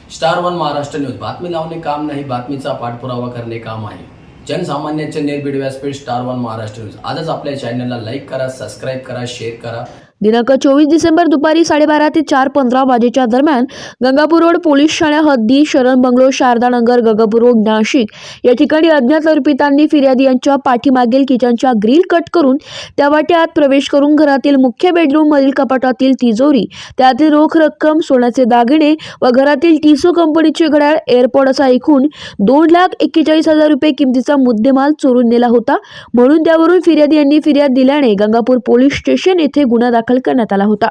Star one Maharashtra news बातमी लावणे काम नाही, बातमीचा पाठपुरावा करणे काम आहे. जनसामान्यांचे निर्भीड व्यासपीठ स्टार वन महाराष्ट्र न्यूज. आजच आपल्या चॅनलला लाईक करा, सबस्क्राईब करा, शेअर करा. दिनांक 24 डिसेंबर दुपारी 12:30 ते 4:15 वाजेच्या दरम्यान गंगापूर रोड पोलीस ठाण्या हद्दीत शरण बंगलो, शारदा नगर, गंगापूर रोड, नाशिक या ठिकाणी अज्ञात आरोपितांनी फिर्यादी यांच्या पाठीमागील किचनच्या ग्रिल कट करून त्या वाट्यात प्रवेश करून घरातील मुख्य बेडरूम मधील कपाटातील तिजोरी, त्यातील रोख रक्कम, सोन्याचे दागिने व घरातील टिसो कंपनीचे घड्याळ, एअरपॉड असा एकूण 2,41,000 रुपये किमतीचा मुद्देमाल चोरून नेला होता. म्हणून त्यावरून फिर्यादी यांनी फिर्याद दिल्याने गंगापूर पोलीस स्टेशन येथे गुन्हा दाखल करण्यात आला होता.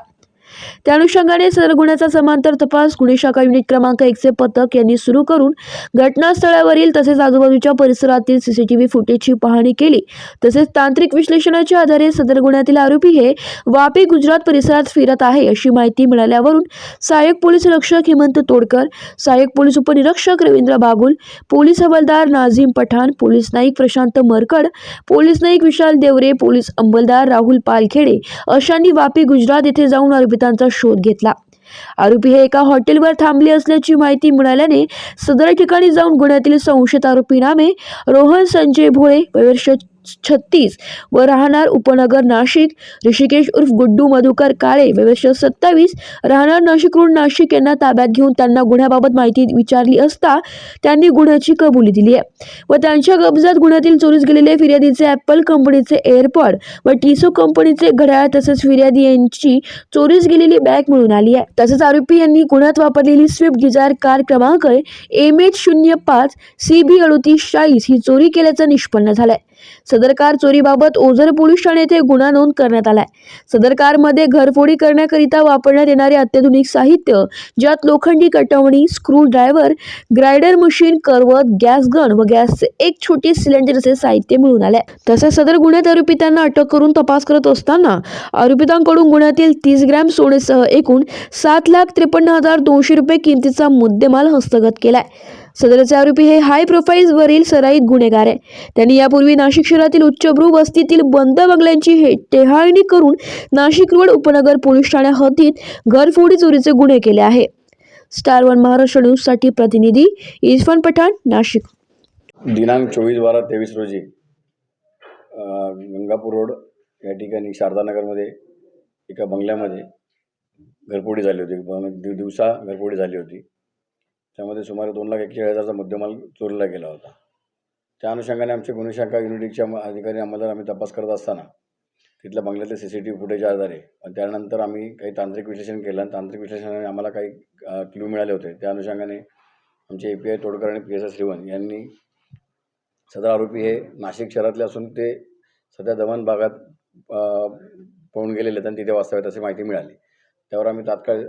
त्या अनुषंगाने सदर गुन्ह्याचा समांतर तपास गुन्हे शाखा युनिट क्रमांक 1 चे पथक यांनी सुरू करून घटनास्थळावरील तसेच आजूबाजूच्या परिसरातील सीसीटीव्ही फुटेजची पाहणी केली. तसेच तांत्रिक विश्लेषणाच्या आधारे सदर गुन्ह्यातील आरोपी हे वापी, गुजरात परिसरात फिरत आहे अशी माहिती मिळाल्यावरून सहाय्यक पोलीस निरीक्षक हेमंत तोडकर, सहाय्यक पोलीस उपनिरीक्षक रवींद्र बागुल, पोलीस हवालदार नाझीम पठाण, पोलीस नाईक प्रशांत मरकड, पोलीस नाईक विशाल देवरे, पोलीस अंमलदार राहुल पालखेडे अशांनी वापी, गुजरात येथे जाऊन आरोपितांचा शोध घेतला. आरोपी हे एका हॉटेलवर थांबले असल्याची माहिती मिळाल्याने सदर ठिकाणी जाऊन गुन्ह्यातील संशयित आरोपी नामे रोहन संजय भोळे, वर्ष 36 व राहणार उपनगर नाशिक, ऋषिकेश उर्फ गुड्डू मधुकर काळे, वर्ष 27 राहणार नाशिक रोड, नाशिक यांना ताब्यात घेऊन त्यांना गुन्ह्याबाबत माहिती विचारली असता त्यांनी गुन्ह्याची कबुली दिली आहे व त्यांच्या कब्जात गुन्ह्यातील चोरीस गेलेले फिर्यादीचे ॲपल कंपनीचे एअरपॉड व टिसो कंपनीचे घड्याळ तसेच फिर्यादी यांची चोरीस गेलेली बॅग मिळून आली आहे. तसेच आरोपी यांनी गुन्ह्यात वापरलेली स्विफ्ट डिझायर कार क्रमांक MH05 CB 3840 ही चोरी केल्याचं निष्पन्न झालंय. सदर कार चोरीबाबत ओझर पोलीस ठाणे येथे गुन्हा नोंद करण्यात आलाय. सदर कारमध्ये घरफोडी करण्याकरिता वापरण्यात येणारे अत्याधुनिक साहित्य, ज्यात लोखंडी कटवणी, स्क्रू ड्रायव्हर, ग्राइंडर मशीन, करवत, गॅस गन व गॅसचे एक छोटे सिलेंडर असे साहित्य मिळून आले. तसेच सदर गुन्ह्यात आरोपितांना अटक करून तपास करत असताना आरोपितांकडून गुन्ह्यातील 30 ग्रॅम सोनेसह एकूण 7,53,200 रुपये किमतीचा मुद्देमाल हस्तगत केलाय. सदरचे आरोपी हे हाय प्रोफाईल वरील सराईत गुन्हेगार आहे. त्यांनी यापूर्वी नाशिक शहरातील उच्चभ्रू वस्तीतील बंद बंगल्यांची टेहाळणी करून नाशिक रोड उपनगर पोलीस ठाण्या हद्दीत घरफोडी चोरीचे गुन्हे केले आहे. स्टार वन महाराष्ट्र न्यूज साठी प्रतिनिधी इरफान पठाण, नाशिक. दिनांक 24/12/23 रोजी गंगापूर रोड या ठिकाणी शारदानगरमध्ये एका बंगल्यामध्ये घरफोडी झाली होती. दिवसा घरफोडी झाली होती. त्यामध्ये सुमारे 2,41,000चा मुद्देमाल चोरीला गेला होता. त्या अनुषंगाने आमचे गुन्हे शाखा युनिटच्या अधिकारी अंमलदार आम्ही तपास करत असताना तिथल्या बंगल्यातले CCTV फुटेजच्या आधारे त्यानंतर आम्ही काही तांत्रिक विश्लेषण केलं आणि तांत्रिक विश्लेषणाने आम्हाला काही क्लू मिळाले होते. त्या अनुषंगाने आमचे API तोडकर आणि PSI श्रीवन यांनी सदर आरोपी हे नाशिक शहरातले असून ते सध्या दमन भागात पळून गेलेले आहेत आणि तिथे वास्तव्यात अशी माहिती मिळाली. त्यावर आम्ही तात्काळ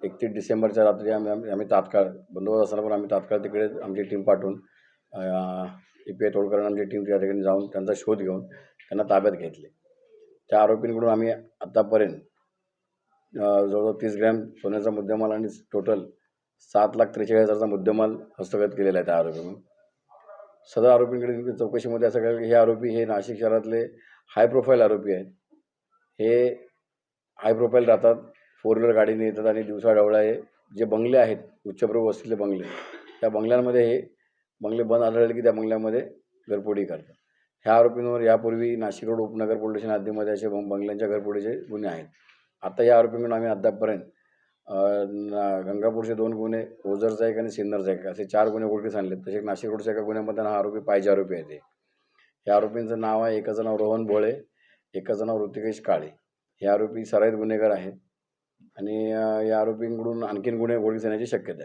31 डिसेंबरच्या रात्री आम्ही तात्काळ बंदोबस्त असताना पण आम्ही तात्काळ तिकडे आमची टीम पाठवून API तोडकर आणि आमची टीम त्या ठिकाणी जाऊन त्यांचा शोध घेऊन त्यांना ताब्यात घेतले. त्या आरोपींकडून आम्ही आत्तापर्यंत जवळजवळ 30 ग्रॅम सोन्याचा मुद्देमाल आणि टोटल 7,43,000चा मुद्देमाल हस्तगत केलेला आहे. त्या आरोपीकडून सदर आरोपींकडे चौकशीमध्ये असं कळलं की हे आरोपी हे नाशिक शहरातले हाय प्रोफाईल आरोपी आहेत. हे हाय प्रोफाईल राहतात, 4 व्हीलर गाडीने येतात आणि दिवसाढवळ्या हे जे बंगले आहेत उच्चभ्रू वस्तीतले बंगले, त्या बंगल्यांमध्ये हे बंगले बंद आढळले की त्या बंगल्यामध्ये घरफोडी करतात. ह्या आरोपींवर यापूर्वी नाशिक रोड उपनगर पोलीस स्टेशन हद्दीमध्ये असे बंगल्यांच्या घरफोडीचे गुन्हे आहेत. आता या आरोपींकडून आम्ही अद्यापपर्यंत गंगापूरचे 2 गुन्हे, ओझरचा 1 आणि सिन्नरचा 1 असे 4 गुन्हे उघडकीस आणले. तसेच नाशिक रोडच्या एका गुन्ह्यामध्ये हा आरोपी पाहिजे आरोपी आहे. या आरोपींचं नाव आहे, एकाचं नाव रोहन भोळे, एकाचं नाव ऋतिकेश काळे. हे आरोपी सराईत गुन्हेगार आहेत आणि या आरोपींकडून आणखीन गुन्हे उघडकीस येण्याची शक्यता आहे.